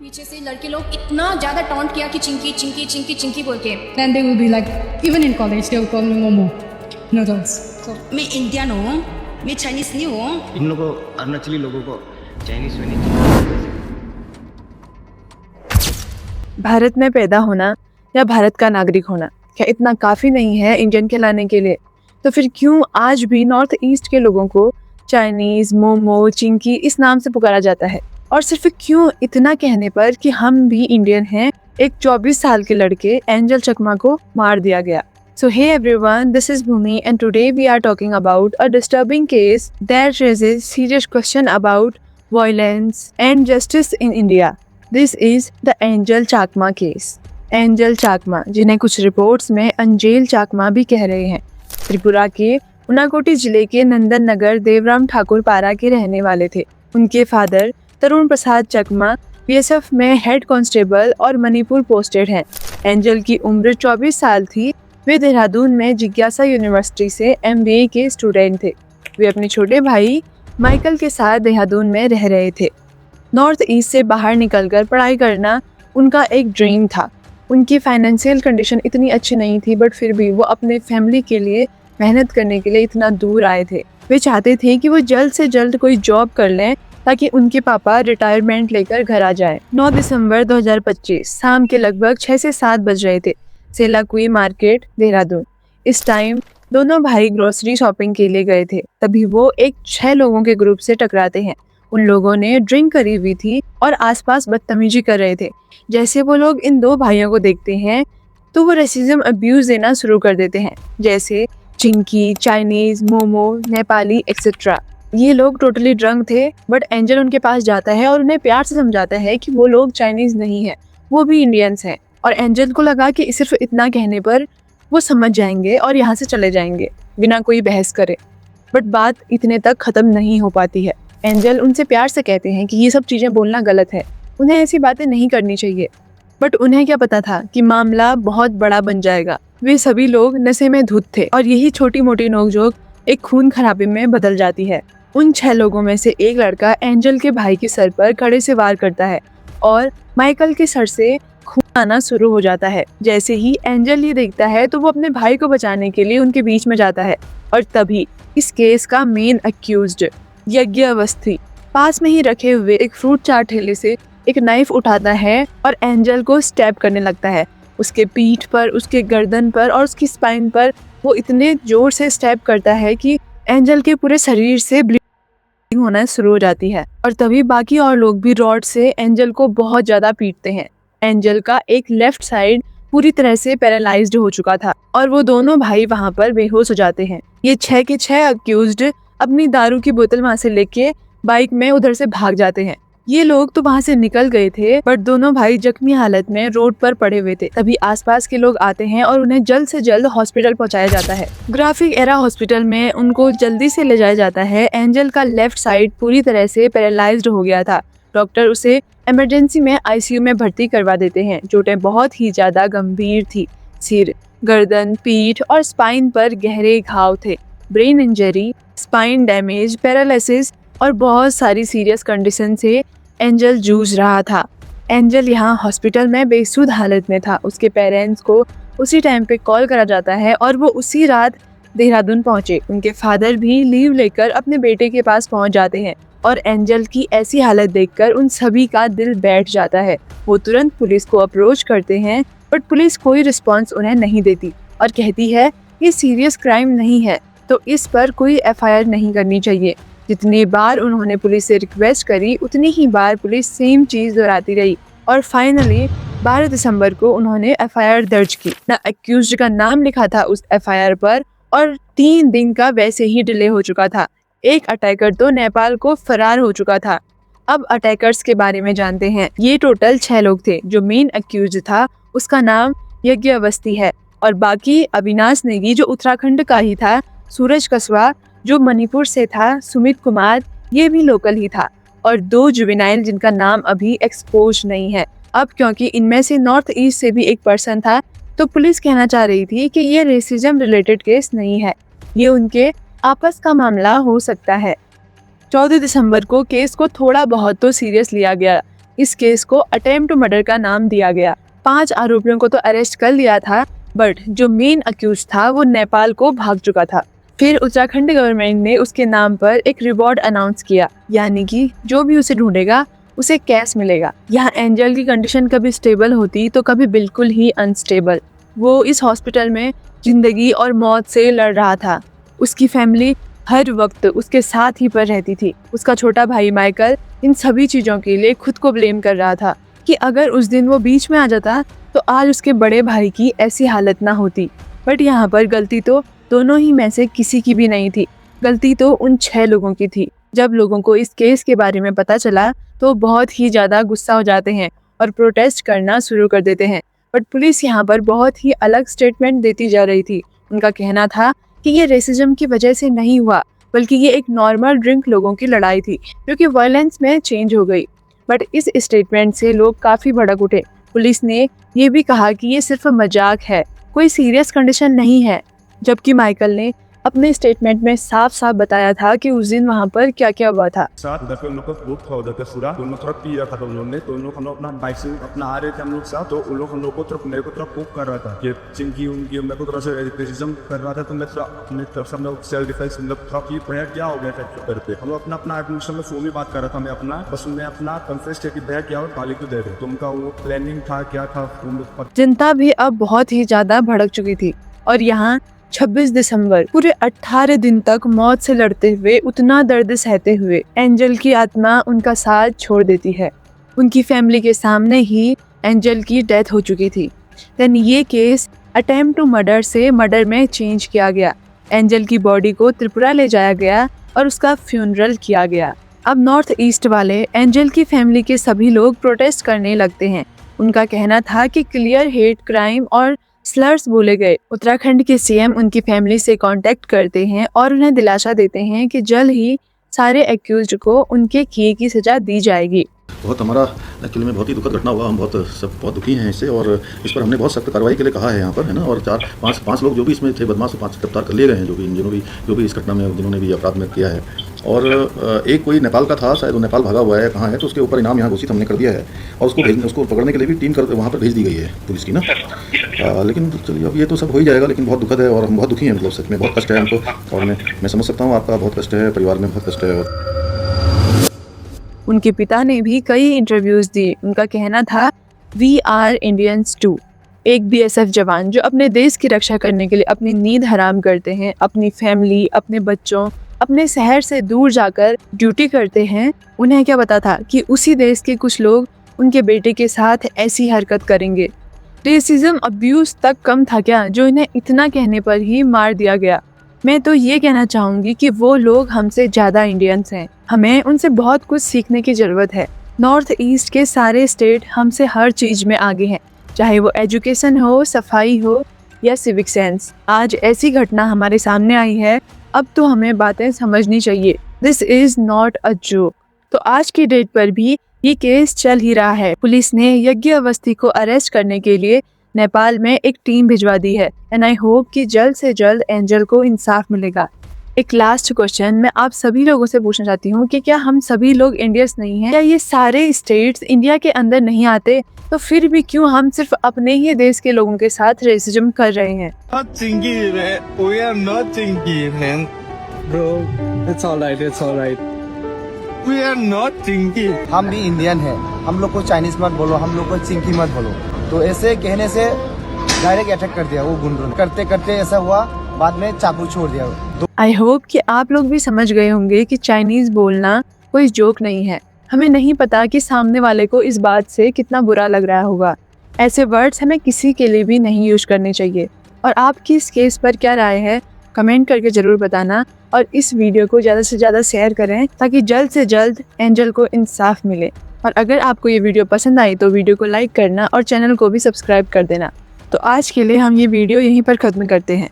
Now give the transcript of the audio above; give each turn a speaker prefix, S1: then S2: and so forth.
S1: पीछे से लड़के लोग इतना ज्यादा टॉन्ट किया कि चिंकी चिंकी चिंकी चिंकी बोल के।
S2: Then they will be like, even in college, they will call me Momo noodles. So
S1: मैं इंडियन हूँ, मैं चाइनीज नहीं हूँ।
S3: इन लोगों अरुणाचली लोगों को चाइनीज में नहीं।
S4: भारत में पैदा होना या भारत का नागरिक होना क्या इतना काफ़ी नहीं है इंडियन कहलाने के लिए? तो फिर क्यों आज भी नॉर्थ ईस्ट के लोगों को चाइनीज़, मोमो, चिंकी इस नाम से पुकारा जाता है? और सिर्फ क्यों इतना कहने पर कि हम भी इंडियन हैं, एक 24 साल के लड़के एंजल चकमा को मार दिया गया। So hey everyone, this is Bhumi and today we are talking about a disturbing case that raises serious question about violence and justice in India. This is the Angel Chakma case. Angel Chakma, जिन्हें कुछ reports में अंजेल चाकमा भी कह रहे हैं, त्रिपुरा के उनाकोटी जिले के नंदन नगर देवराम ठाकुर पारा के रहने वाले थे। उनके फादर तरुण प्रसाद चकमा बीएसएफ में हेड कांस्टेबल और मणिपुर पोस्टेड हैं। एंजल की उम्र 24 साल थी। वे देहरादून में जिज्ञासा यूनिवर्सिटी से एमबीए के स्टूडेंट थे। वे अपने छोटे भाई माइकल के साथ देहरादून में रह रहे थे। नॉर्थ ईस्ट से बाहर निकलकर पढ़ाई करना उनका एक ड्रीम था। उनकी फाइनेंशियल कंडीशन इतनी अच्छी नहीं थी, बट फिर भी वो अपने फैमिली के लिए मेहनत करने के लिए इतना दूर आए थे। वे चाहते थे कि वो जल्द से जल्द कोई जॉब कर लें ताकि उनके पापा रिटायरमेंट लेकर घर आ जाएं। 9 दिसंबर 2025 शाम के लगभग 6 से 7 बज रहे थे। सेलाकुई मार्केट, देहरादून। इस टाइम दोनों भाई ग्रोसरी शॉपिंग के लिए गए थे। तभी वो एक 6 लोगों के ग्रुप से टकराते हैं। उन लोगों ने ड्रिंक करी हुई थी और आसपास बदतमीजी कर रहे थे। जैसे वो लोग इन 2 भाइयों को देखते हैं तो वो रेसिज्म अब्यूज देना शुरू कर देते हैं, जैसे चिंकी, चाइनीज, मोमो, नेपाली एक्सेट्रा। ये लोग टोटली ड्रंक थे, बट एंजल उनके पास जाता है और उन्हें प्यार से समझाता है कि वो लोग चाइनीज नहीं है, वो भी इंडियंस हैं। और एंजल को लगा कि सिर्फ इतना कहने पर वो समझ जाएंगे और यहाँ से चले जाएंगे बिना कोई बहस करे। बट बात इतने तक ख़त्म नहीं हो पाती है। एंजल उनसे प्यार से कहते हैं कि ये सब चीज़ें बोलना गलत है, उन्हें ऐसी बातें नहीं करनी चाहिए। बट उन्हें क्या पता था कि मामला बहुत बड़ा बन जाएगा। वे सभी लोग नशे में धुत थे और यही छोटी मोटी नोकझोंक एक खून खराबे में बदल जाती है। उन 6 लोगों में से एक लड़का एंजल के भाई के सर पर कड़े से वार करता है और माइकल के सर से खून आना शुरू हो जाता है। जैसे ही एंजल ये देखता है तो वो अपने भाई को बचाने के लिए उनके बीच में जाता है। और तभी इस केस का मेन अक्यूज्ड यज्ञावस्थी पास में ही रखे हुए एक फ्रूट चाट ठेले से एक नाइफ उठाता है और एंजल को स्टैब करने लगता है। उसके पीठ पर, उसके गर्दन पर और उसकी स्पाइन पर वो इतने जोर से स्टैब करता है कि एंजल के पूरे शरीर से ब्लीडिंग होना शुरू हो जाती है। और तभी बाकी और लोग भी रॉड से एंजल को बहुत ज़्यादा पीटते हैं। एंजल का एक लेफ्ट साइड पूरी तरह से पैरालाइज्ड हो चुका था और वो दोनों भाई वहाँ पर बेहोश हो जाते हैं। ये 6 के 6 अक्यूज्ड अपनी दारू की बोतल वहाँ से लेके बाइक में उधर से भाग जाते हैं। ये लोग तो वहाँ से निकल गए थे, बट दोनों भाई जख्मी हालत में रोड पर पड़े हुए थे। तभी आसपास के लोग आते हैं और उन्हें जल्द से जल्द हॉस्पिटल पहुँचाया जाता है। ग्राफिक एरा हॉस्पिटल में उनको जल्दी से ले जाया जाता है। एंजल का लेफ्ट साइड पूरी तरह से पैरालाइज्ड हो गया था। डॉक्टर उसे इमरजेंसी में आईसीयू में भर्ती करवा देते हैं। चोटें बहुत ही ज़्यादा गंभीर थी। सिर, गर्दन, पीठ और स्पाइन पर गहरे घाव थे। Brain injury, spine damage, paralysis और बहुत सारी सीरियस कंडीशन से एंजल जूझ रहा था। एंजल यहाँ हॉस्पिटल में बेसुध हालत में था। उसके पेरेंट्स को उसी टाइम पे कॉल करा जाता है और वो उसी रात देहरादून पहुँचे। उनके फादर भी लीव लेकर अपने बेटे के पास पहुँच जाते हैं और एंजल की ऐसी हालत देखकर उन सभी का दिल बैठ जाता है। वो तुरंत पुलिस को अप्रोच करते हैं, बट पुलिस कोई रिस्पॉन्स उन्हें नहीं देती और कहती है ये सीरियस क्राइम नहीं है, तो इस पर कोई एफआईआर नहीं करनी चाहिए। जितनी बार उन्होंने पुलिस से रिक्वेस्ट करी, उतनी ही बार पुलिस सेम चीज़ दोहराती रही और फाइनली 12 दिसंबर को उन्होंने एफआईआर दर्ज की। ना अक्यूज्ड का नाम लिखा था उस एफआईआर पर और 3 दिन का वैसे ही डिले हो चुका था। एक अटैकर तो नेपाल को फरार हो चुका था। अब अटैकर्स के बारे में जानते हैं। ये टोटल 6 लोग थे। जो मेन अक्यूज्ड था उसका नाम यज्ञावस्थी है और बाकी अविनाश नेगी जो उत्तराखंड का ही था, सूरज कस्वा जो मणिपुर से था, सुमित कुमार ये भी लोकल ही था और 2 जुवेनाइल जिनका नाम अभी एक्सपोज नहीं है। अब क्योंकि इनमें से नॉर्थ ईस्ट से भी एक पर्सन था, तो पुलिस कहना चाह रही थी कि ये रेसिज्म रिलेटेड केस नहीं है, ये उनके आपस का मामला हो सकता है। 14 दिसंबर को केस को थोड़ा बहुत तो सीरियस लिया गया। इस केस को अटेम्प्ट टू मर्डर का नाम दिया गया। 5 आरोपियों को तो अरेस्ट कर लिया था, बट जो मेन अक्यूज था वो नेपाल को भाग चुका था। फिर उत्तराखंड गवर्नमेंट ने उसके नाम पर एक रिवॉर्ड अनाउंस किया, यानी कि जो भी उसे ढूंढेगा उसे कैश मिलेगा। यहाँ एंजल की कंडीशन कभी स्टेबल होती तो कभी बिल्कुल ही अनस्टेबल। वो इस हॉस्पिटल में जिंदगी और मौत से लड़ रहा था। उसकी फैमिली हर वक्त उसके साथ ही पर रहती थी। उसका छोटा भाई माइकल इन सभी चीज़ों के लिए खुद को ब्लेम कर रहा था कि अगर उस दिन वो बीच में आ जाता तो आज उसके बड़े भाई की ऐसी हालत ना होती। बट यहाँ पर गलती तो दोनों ही में से किसी की भी नहीं थी। गलती तो उन 6 लोगों की थी। जब लोगों को इस केस के बारे में पता चला तो बहुत ही ज़्यादा गुस्सा हो जाते हैं और प्रोटेस्ट करना शुरू कर देते हैं। बट पुलिस यहाँ पर बहुत ही अलग स्टेटमेंट देती जा रही थी। उनका कहना था कि ये रेसिज्म की वजह से नहीं हुआ, बल्कि ये एक नॉर्मल ड्रिंक लोगों की लड़ाई थी जो कि वायलेंस में चेंज हो गई। बट इस स्टेटमेंट से लोग काफ़ी भड़क उठे। पुलिस ने ये भी कहा कि ये सिर्फ मजाक है, कोई सीरियस कंडीशन नहीं है। जबकि माइकल ने अपने स्टेटमेंट में साफ साफ बताया था कि उस दिन वहाँ पर क्या क्या हुआ था।
S5: साथ उधर पे उन लोग का ग्रुप था, उधर पे पूरा उन लोग थोड़ा पी रखा था उन लोगों ने, तो उन लोग हम लोग अपना बाइक से अपना आ रहे थे हम लोग साथ, तो उन लोग हम लोग को तरफ मेरे को तरफ पुक कर रहा था कि चिंकी उनकी मेरे को थोड़ा सा रेसिज्म कर रहा था। तो मैं थोड़ा अपने तरफ से हम लोग सेल्फ डिफेंस मतलब थोड़ा की भैया क्या हो गया था करते हम लोग अपना एडमिशन में फोन में बात कर रहा था। मैं अपना बस उनने अपना कन्फेस किया कि भैया क्या हो गाली क्यों दे रहे, तो उनका वो प्लानिंग था क्या था।
S4: जनता भी अब बहुत ही ज्यादा भड़क चुकी थी और यहाँ 26 दिसंबर पूरे 18 दिन तक मौत से लड़ते हुए, उतना दर्द सहते हुए एंजल की आत्मा उनका साथ छोड़ देती है। उनकी फैमिली के सामने ही एंजल की डेथ हो चुकी थी। देन ये केस अटेम्प्ट टू मर्डर से मर्डर में चेंज किया गया। एंजल की बॉडी को त्रिपुरा ले जाया गया और उसका फ्यूनरल किया गया। अब नॉर्थ ईस्ट वाले एंजल की फैमिली के सभी लोग प्रोटेस्ट करने लगते हैं। उनका कहना था कि क्लियर हेट क्राइम और स्लर्स बोले गए। उत्तराखंड के सीएम उनकी फैमिली से कांटेक्ट करते हैं और उन्हें दिलासा देते हैं कि जल्द ही सारे एक्यूज्ड को उनके किए की सजा दी जाएगी।
S6: बहुत हमारा एक्चुअली में बहुत ही दुखद घटना हुआ। हम बहुत दुखी हैं इससे और इस पर हमने बहुत सख्त कार्रवाई के लिए कहा है यहाँ पर, है ना। और 4-5 लोग जो भी इसमें थे बदमाश, 5 गिरफ्तार कर लिए गए हैं जो भी इस घटना में जिन्होंने भी अपराध में किया है। और एक कोई नेपाल का था, शायद वो नेपाल भागा हुआ है, कहाँ है, तो उसके ऊपर इनाम यहाँ घोषित हमने कर दिया है और उसको पकड़ने के लिए भी टीम वहाँ पर भेज दी गई है पुलिस की ना। लेकिन चलिए अब ये तो सब हो ही जाएगा, लेकिन बहुत दुखद है और हम बहुत दुखी हैं। मतलब सच में बहुत कष्ट है हमको और मैं समझ सकता हूँ आपका बहुत कष्ट है, परिवार में बहुत कष्ट है।
S4: उनके पिता ने भी कई इंटरव्यूज दिए। उनका कहना था वी आर इंडियंस टू। एक बीएसएफ जवान जो अपने देश की रक्षा करने के लिए अपनी नींद हराम करते हैं, अपनी फैमिली, अपने बच्चों, अपने शहर से दूर जाकर ड्यूटी करते हैं, उन्हें क्या पता था कि उसी देश के कुछ लोग उनके बेटे के साथ ऐसी हरकत करेंगे। रेसिज्म अब्यूज तक कम था क्या जो इन्हें इतना कहने पर ही मार दिया गया। मैं तो ये कहना चाहूँगी कि वो लोग हमसे ज़्यादा इंडियंस हैं। हमें उनसे बहुत कुछ सीखने की ज़रूरत है। नॉर्थ ईस्ट के सारे स्टेट हमसे हर चीज़ में आगे हैं, चाहे वो एजुकेशन हो, सफाई हो या सिविक सेंस। आज ऐसी घटना हमारे सामने आई है, अब तो हमें बातें समझनी चाहिए। This is not a joke. तो आज की डेट पर भी ये केस चल ही रहा है। पुलिस ने यज्ञ अवस्थी को अरेस्ट करने के लिए नेपाल में एक टीम भिजवा दी है एंड आई होप कि जल्द से जल्द एंजल को इंसाफ मिलेगा। एक लास्ट क्वेश्चन मैं आप सभी लोगों से पूछना चाहती हूँ कि क्या हम सभी लोग इंडियंस नहीं हैं? क्या ये सारे स्टेट्स इंडिया के अंदर नहीं आते? तो फिर भी क्यों हम सिर्फ अपने ही देश के लोगों के साथ रेसिज्म कर रहे हैं?
S7: Not chinky, man. We are not chinky, man. Bro, it's alright, it's alright. We are not chinky.
S8: हम भी इंडियन हैं, हम लोग को चाइनीज मत बोलो, हम लोग को चिंकी मत बोलो। तो ऐसे कहने से डायरेक्ट अटैक कर दिया वो गुंडों ने। करते करते ऐसा हुआ, बाद में चाकू छोड़ दिया।
S4: आई होप कि आप लोग भी समझ गए होंगे कि चाइनीज बोलना कोई जोक नहीं है। हमें नहीं पता कि सामने वाले को इस बात से कितना बुरा लग रहा होगा। ऐसे वर्ड्स हमें किसी के लिए भी नहीं यूज करने चाहिए। और आपकी इस केस पर क्या राय है कमेंट करके ज़रूर बताना और इस वीडियो को ज़्यादा से ज़्यादा शेयर करें ताकि जल्द से जल्द एंजल को इंसाफ मिले। और अगर आपको ये वीडियो पसंद आई तो वीडियो को लाइक करना और चैनल को भी सब्सक्राइब कर देना। तो आज के लिए हम ये वीडियो यहीं पर ख़त्म करते हैं।